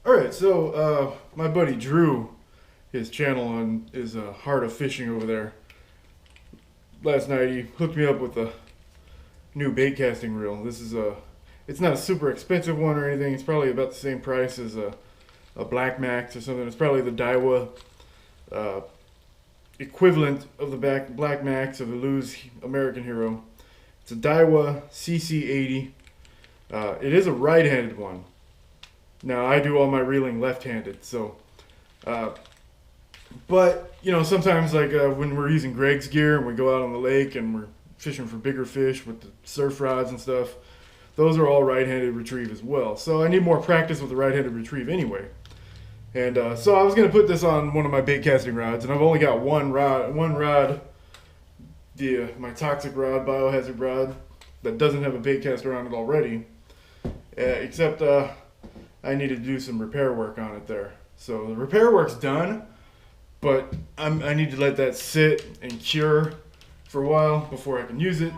Alright, so my buddy Drew, his channel is Heart of Fishing over there. Last night he hooked me up with a new bait casting reel. This is it's not a super expensive one or anything. It's probably about the same price as a Black Max or something. It's probably the Daiwa equivalent of the Black Max of the Lew's American Hero. It's a Daiwa CC80. It is a right-handed one. Now, I do all my reeling left-handed, so, but, you know, sometimes, like, when we're using Greg's gear and we go out on the lake and we're fishing for bigger fish with the surf rods and stuff, those are all right-handed retrieve as well. So I need more practice with the right-handed retrieve anyway. And so I was going to put this on one of my bait casting rods, and I've only got one rod, my toxic rod, biohazard rod, that doesn't have a bait caster on it already, except I need to do some repair work on it there. So the repair work's done, but I need to let that sit and cure for a while before I can use it.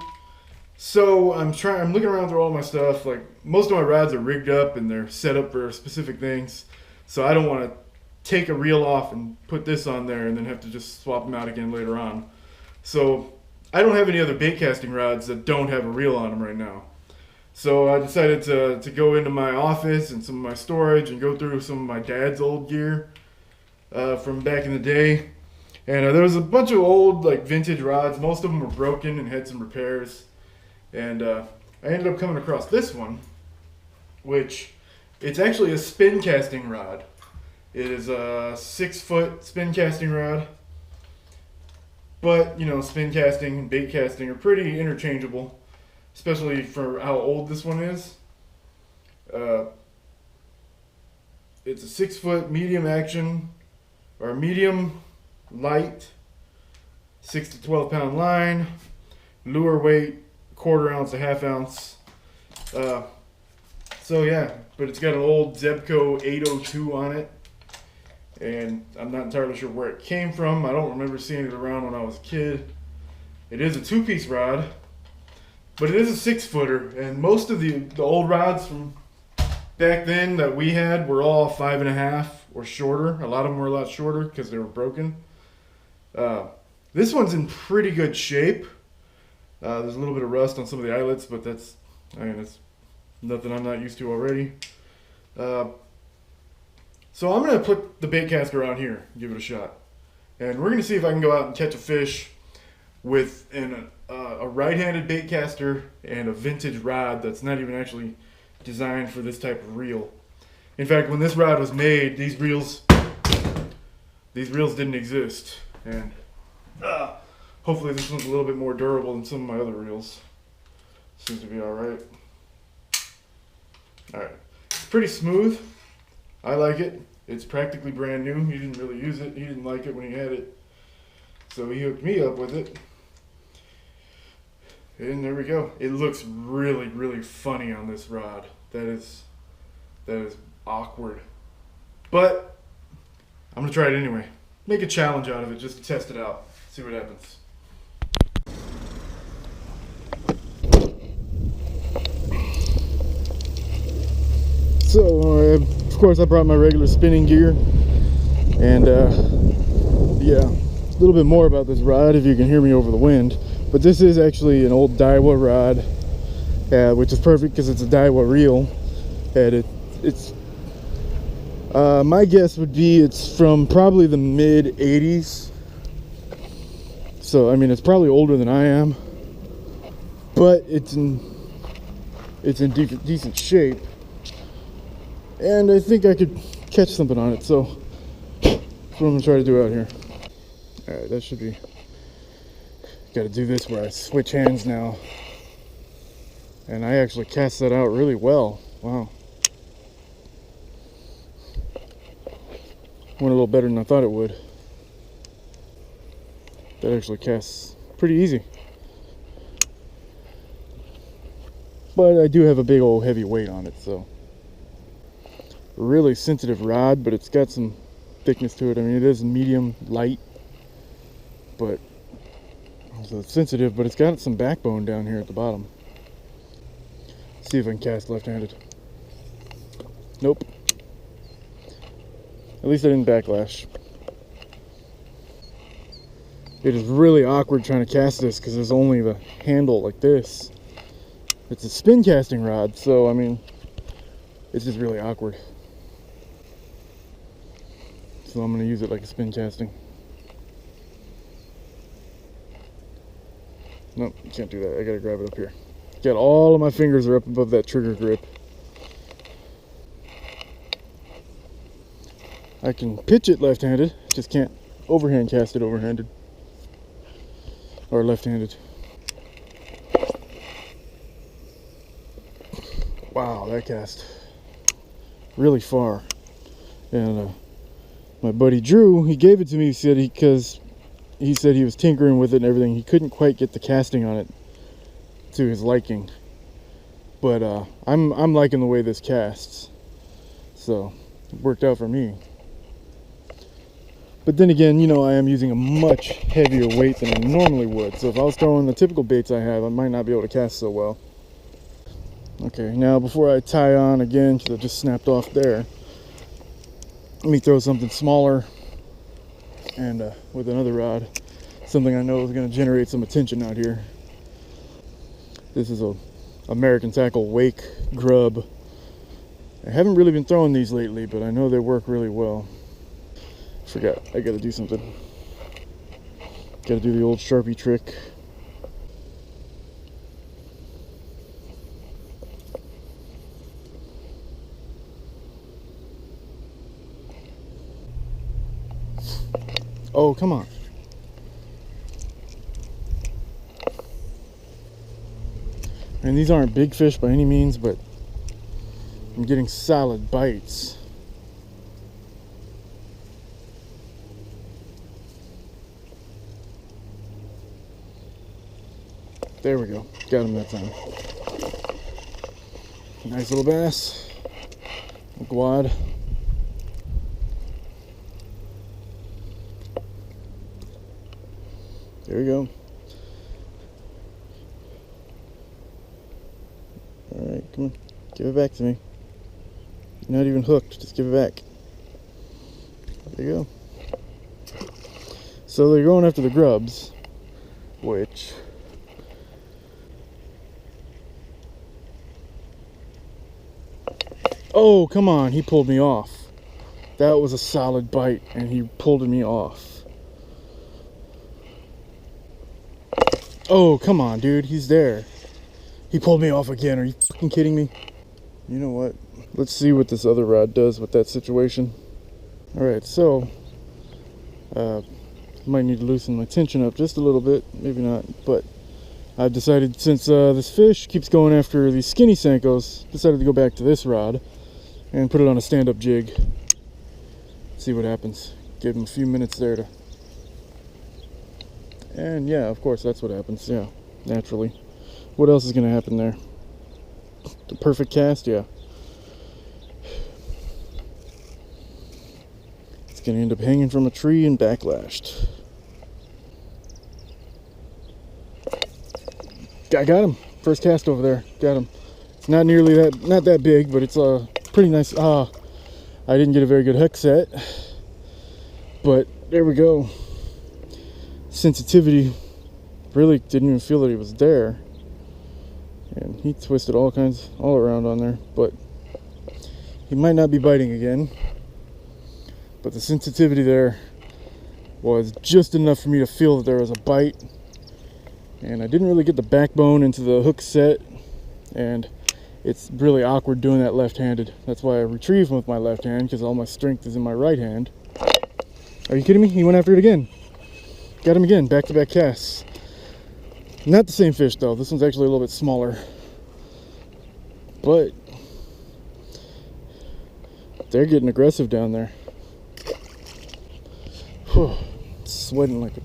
So I'm looking around through all my stuff. Like, most of my rods are rigged up and they're set up for specific things. So I don't want to take a reel off and put this on there and then have to just swap them out again later on. So I don't have any other bait casting rods that don't have a reel on them right now. So I decided to go into my office and some of my storage and go through some of my dad's old gear from back in the day. And there was a bunch of old, like, vintage rods. Most of them were broken and had some repairs. And I ended up coming across this one, which it's actually a spin casting rod. It is a 6-foot spin casting rod. But, you know, spin casting and bait casting are pretty interchangeable, especially for how old this one is. It's a 6-foot medium action, or medium light, 6 to 12 pound line, lure weight, 1/4 ounce to 1/2 ounce. So yeah, but it's got an old Zebco 802 on it, and I'm not entirely sure where it came from. I don't remember seeing it around when I was a kid. It is a 2-piece rod, but it is a 6-footer, and most of the old rods from back then that we had were all 5.5 or shorter. A lot of them were a lot shorter because they were broken. This one's in pretty good shape. There's a little bit of rust on some of the eyelets, but that's nothing I'm not used to already. So I'm going to put the bait caster on here, give it a shot. And we're going to see if I can go out and catch a fish with a right-handed bait caster and a vintage rod that's not even actually designed for this type of reel. In fact, when this rod was made, these reels didn't exist. And hopefully this one's a little bit more durable than some of my other reels. Seems to be alright. Alright. It's pretty smooth. I like it. It's practically brand new. He didn't really use it. He didn't like it when he had it. So he hooked me up with it. And there we go. It looks really, really funny on this rod. That is awkward. But I'm gonna try it anyway. Make a challenge out of it just to test it out. See what happens. So, of course, I brought my regular spinning gear, and yeah, a little bit more about this rod if you can hear me over the wind. But this is actually an old Daiwa rod, which is perfect because it's a Daiwa reel, and it's my guess would be it's from probably the mid 80s. So I mean, it's probably older than I am, but it's in decent shape. And I think I could catch something on it, so that's what I'm gonna try to do out here. Alright, that should be, gotta do this where I switch hands now. And I actually cast that out really well. Wow. Went a little better than I thought it would. That actually casts pretty easy. But I do have a big old heavy weight on it, so. Really sensitive rod, but it's got some thickness to it. I mean, it is medium light, but so it's sensitive, but it's got some backbone down here at the bottom. See if I can cast left-handed. Nope. At least I didn't backlash. It is really awkward trying to cast this because there's only the handle like this. It's a spin casting rod, so I mean, it's just really awkward. So I'm going to use it like a spin casting. Nope, you can't do that. I gotta grab it up here. Got all of my fingers are up above that trigger grip. I can pitch it left-handed, just can't overhand cast it overhanded. Or left-handed. Wow, that cast really far. And my buddy Drew, he gave it to me, he said because he said he was tinkering with it and everything. He couldn't quite get the casting on it to his liking. But I'm liking the way this casts. So it worked out for me. But then again, you know, I am using a much heavier weight than I normally would. So if I was throwing the typical baits I have, I might not be able to cast so well. Okay, now before I tie on again, because I just snapped off there, let me throw something smaller and with another rod. Something I know is going to generate some attention out here. This is a American Tackle Wake grub. I haven't really been throwing these lately, but I know they work really well. Forgot, I gotta do something. Gotta do the old Sharpie trick. Oh, come on. And these aren't big fish by any means, but I'm getting solid bites. There we go. Got him that time. Nice little bass. A quad. There we go. Alright, come on. Give it back to me. You're not even hooked. Just give it back. There you go. So they're going after the grubs, which... Oh, come on, he pulled me off. That was a solid bite, and he pulled me off. Oh, come on, dude, he's there. He pulled me off again. Are you fucking kidding me? You know what? Let's see what this other rod does with that situation. Alright, so... might need to loosen my tension up just a little bit. Maybe not, but... I've decided, since this fish keeps going after these skinny Senkos, decided to go back to this rod and put it on a stand-up jig. See what happens. Give him a few minutes there to... And yeah, of course, that's what happens. Yeah, naturally. What else is going to happen there? The perfect cast? Yeah. It's going to end up hanging from a tree and backlashed. I got him. First cast over there. Got him. It's not nearly that, not that big, but it's a pretty nice. I didn't get a very good hook set, but there we go. Sensitivity. Really didn't even feel that he was there, and he twisted all around on there. But he might not be biting again. But the sensitivity there was just enough for me to feel that there was a bite. And I didn't really get the backbone into the hook set, and it's really awkward doing that left-handed. That's why I retrieve with my left hand, because all my strength is in my right hand. Are you kidding me? He went after it again. Got him again, back-to-back casts. Not the same fish though. This one's actually a little bit smaller. But they're getting aggressive down there. Whew. Sweating like a...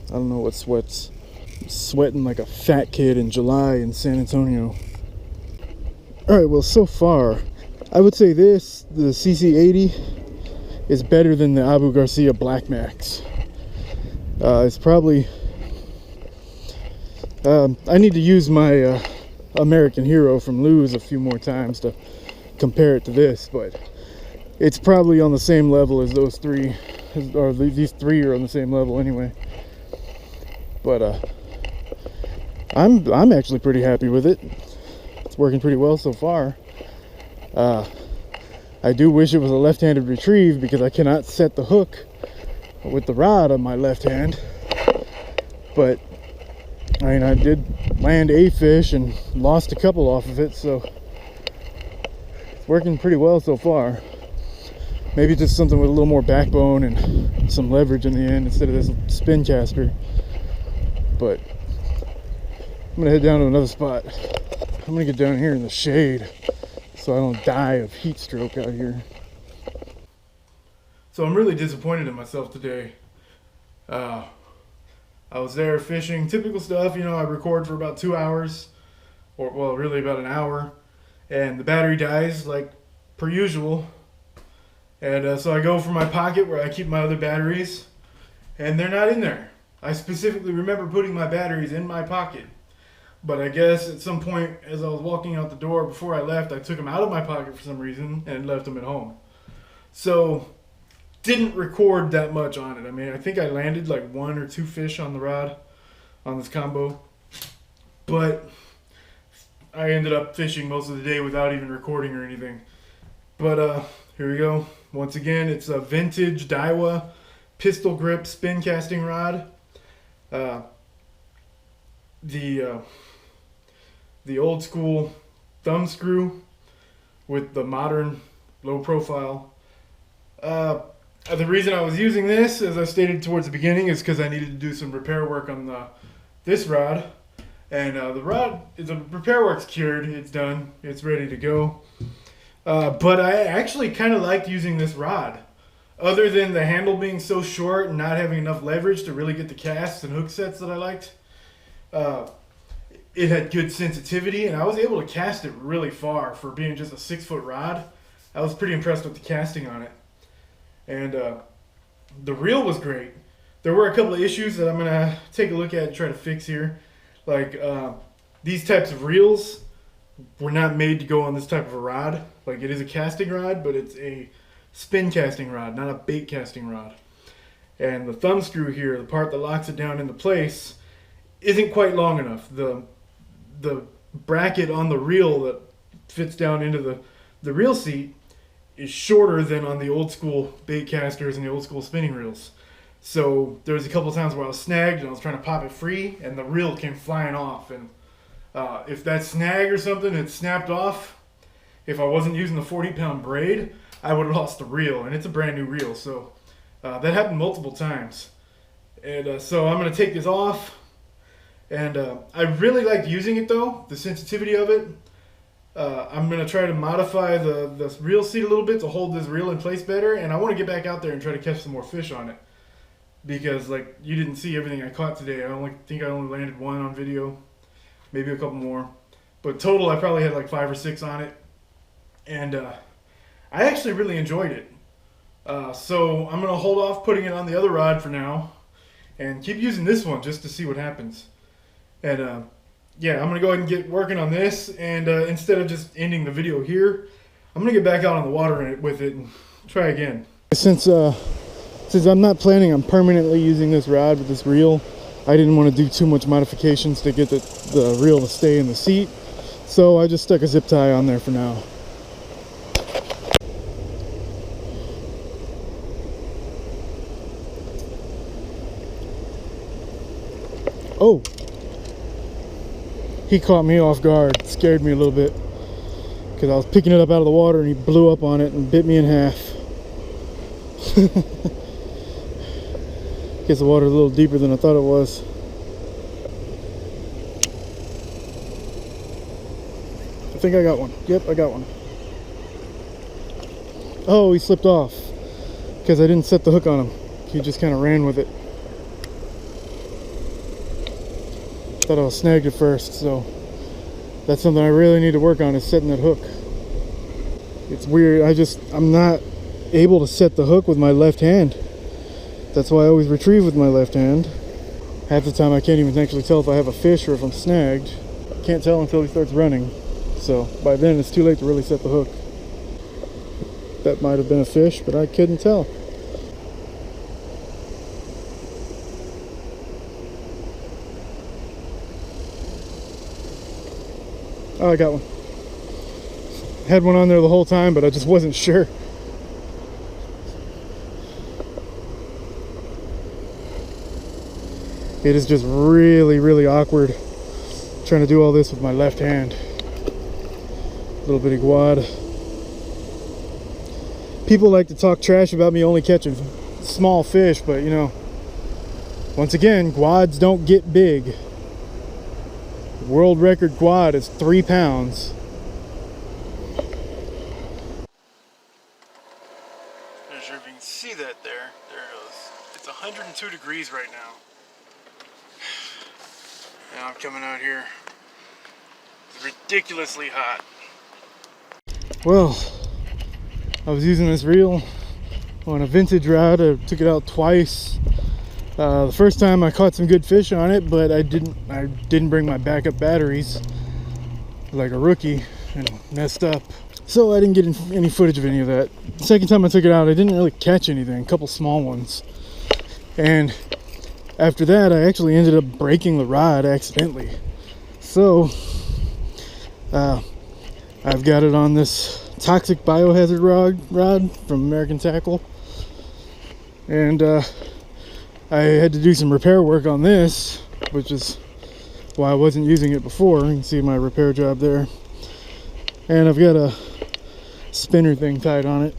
I don't know what sweats. I'm sweating like a fat kid in July in San Antonio. Alright, well, so far, I would say the CC80 is better than the Abu Garcia Black Max. It's probably... I need to use my American Hero from Lew's a few more times to compare it to this, but it's probably on the same level as those three, or these three are on the same level anyway. But I'm actually pretty happy with it. It's working pretty well so far. I do wish it was a left-handed retrieve because I cannot set the hook with the rod on my left hand. But I mean, I did land a fish and lost a couple off of it, so it's working pretty well so far. Maybe just something with a little more backbone and some leverage in the end instead of this spin caster. But I'm gonna head down to another spot. I'm gonna get down here in the shade so I don't die of heat stroke out here. So I'm really disappointed in myself today. I was there fishing, typical stuff, you know, I record for about 2 hours, or well, really about an hour, and the battery dies like per usual. And so I go for my pocket where I keep my other batteries, and they're not in there. I specifically remember putting my batteries in my pocket. But I guess at some point as I was walking out the door before I left, I took them out of my pocket for some reason and left them at home. So didn't record that much on it. I mean, I think I landed like 1 or 2 fish on the rod on this combo. But I ended up fishing most of the day without even recording or anything. But here we go. Once again, it's a vintage Daiwa pistol grip spin casting rod. The old school thumb screw with the modern low profile. The reason I was using this, as I stated towards the beginning, is because I needed to do some repair work on this rod. And the repair work's cured, it's done, it's ready to go. But I actually kind of liked using this rod. Other than the handle being so short and not having enough leverage to really get the casts and hook sets that I liked. It had good sensitivity, and I was able to cast it really far for being just a 6-foot rod. I was pretty impressed with the casting on it. And the reel was great. There were a couple of issues that I'm going to take a look at and try to fix here. Like these types of reels were not made to go on this type of a rod. Like it is a casting rod, but it's a spin casting rod, not a bait casting rod. And the thumb screw here, the part that locks it down into place, isn't quite long enough. The bracket on the reel that fits down into the reel seat is shorter than on the old school bait casters and the old school spinning reels. So there was a couple times where I was snagged and I was trying to pop it free and the reel came flying off. And if that snag or something had snapped off, if I wasn't using the 40-pound braid, I would have lost the reel. And it's a brand new reel, so that happened multiple times. And so I'm going to take this off. And I really liked using it though, the sensitivity of it. I'm going to try to modify the reel seat a little bit to hold this reel in place better. And I want to get back out there and try to catch some more fish on it. Because like you didn't see everything I caught today. I think I only landed 1 on video. Maybe a couple more. But total I probably had like 5 or 6 on it. And I actually really enjoyed it. So I'm going to hold off putting it on the other rod for now. And keep using this one just to see what happens. And yeah, I'm going to go ahead and get working on this. And instead of just ending the video here, I'm going to get back out on the water with it and try again. Since I'm not planning on permanently using this rod with this reel, I didn't want to do too much modifications to get the reel to stay in the seat. So I just stuck a zip tie on there for now. Oh! He caught me off guard, scared me a little bit because I was picking it up out of the water and he blew up on it and bit me in half. Guess the water's a little deeper than I thought it was. I think I got one. Yep, I got one. Oh, he slipped off because I didn't set the hook on him. He just kind of ran with it. Thought I was snagged at first, so that's something I really need to work on, is setting that hook. It's weird, I'm not able to set the hook with my left hand. That's why I always retrieve with my left hand. Half the time I can't even actually tell if I have a fish or if I'm snagged. I can't tell until he starts running. So by then it's too late to really set the hook. That might have been a fish, but I couldn't tell. Oh, I got one. Had one on there the whole time, but I just wasn't sure. It is just really, really awkward trying to do all this with my left hand. Little bitty guad. People like to talk trash about me only catching small fish, but you know, once again, guads don't get big. World record guad is 3 pounds. Not sure if you can see that there. There it goes. It's 102 degrees right now. Now I'm coming out here. It's ridiculously hot. Well, I was using this reel on a vintage rod. I took it out twice. The first time I caught some good fish on it, but I didn't bring my backup batteries like a rookie and messed up. So I didn't get any footage of any of that. The second time I took it out, I didn't really catch anything, a couple small ones. And after that, I actually ended up breaking the rod accidentally. So I've got it on this toxic biohazard rod from American Tackle. And I had to do some repair work on this, which is why I wasn't using it before. You can see my repair job there. And I've got a spinner thing tied on it.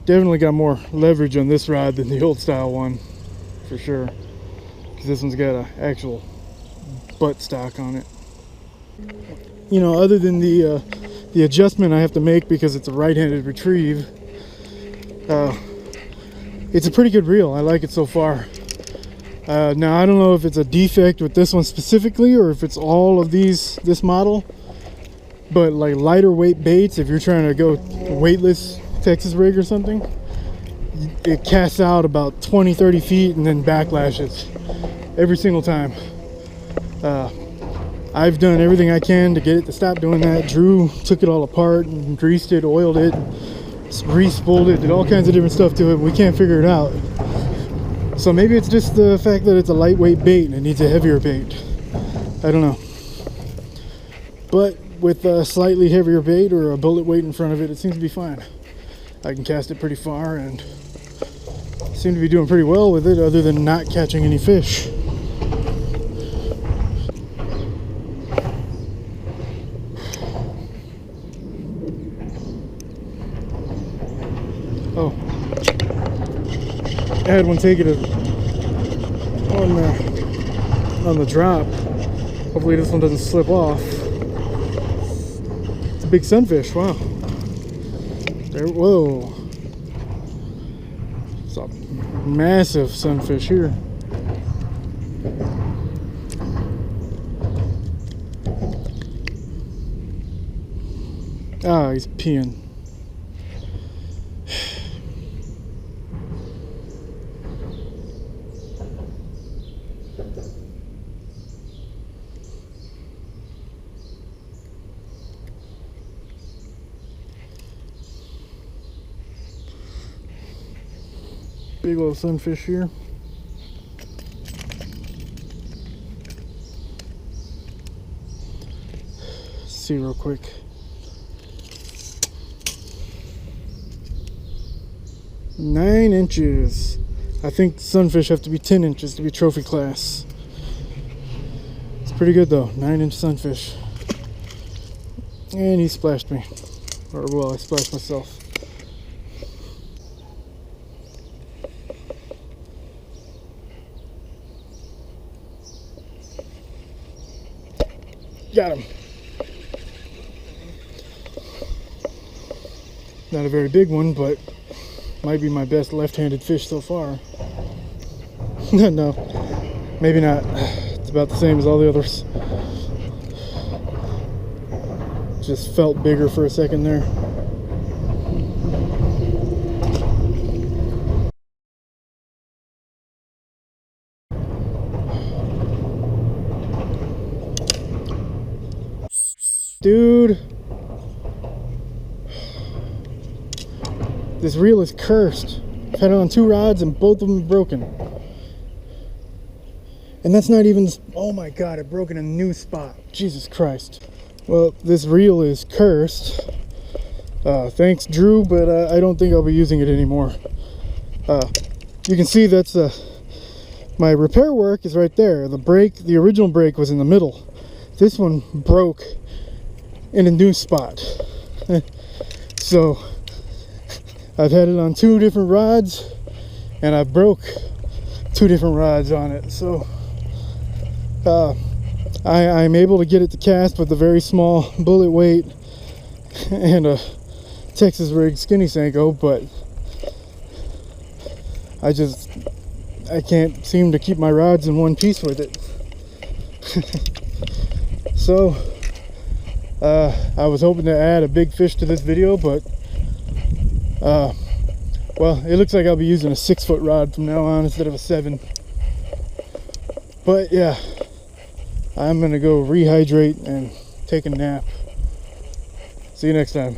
Definitely got more leverage on this rod than the old style one, for sure. Because this one's got an actual butt stock on it. You know, other than the adjustment I have to make because it's a right-handed retrieve, it's a pretty good reel. I like it so far. Now I don't know if it's a defect with this one specifically or if it's all of this model, but like lighter weight baits, if you're trying to go weightless Texas rig or something, it casts out about 20-30 feet and then backlashes every single time. I've done everything I can to get it to stop doing that. Drew took it all apart and greased it, oiled it, re-spooled it, did all kinds of different stuff to it. We can't figure it out. So maybe it's just the fact that it's a lightweight bait and it needs a heavier bait. I don't know. But with a slightly heavier bait or a bullet weight in front of it, it seems to be fine. I can cast it pretty far and seem to be doing pretty well with it, other than not catching any fish. Oh, I had one take it on the drop. Hopefully this one doesn't slip off. It's a big sunfish. Wow. There, whoa. It's a massive sunfish here. Ah, he's peeing. Big old sunfish here. See real quick. Nine inches. I think sunfish have to be 10 inches to be trophy class. It's pretty good though. 9-inch sunfish. And he splashed me. Or well, I splashed myself. Got him. Not a very big one, but might be my best left-handed fish so far. No, maybe not. It's about the same as all the others. Just felt bigger for a second there. dude. This reel is cursed. I've had it on 2 rods and both of them are broken. And that's not even, oh my God, it broke in a new spot. Jesus Christ. Well, this reel is cursed. Thanks, Drew, but I don't think I'll be using it anymore. You can see that's my repair work is right there. The brake, the original brake was in the middle. This one broke in a new spot. So I've had it on 2 different rods and I broke 2 different rods on it. So I'm able to get it to cast with a very small bullet weight and a Texas rig skinny Senko, but I can't seem to keep my rods in one piece with it. So I was hoping to add a big fish to this video, but well, it looks like I'll be using a 6-foot rod from now on instead of a 7. But yeah, I'm gonna go rehydrate and take a nap. See you next time.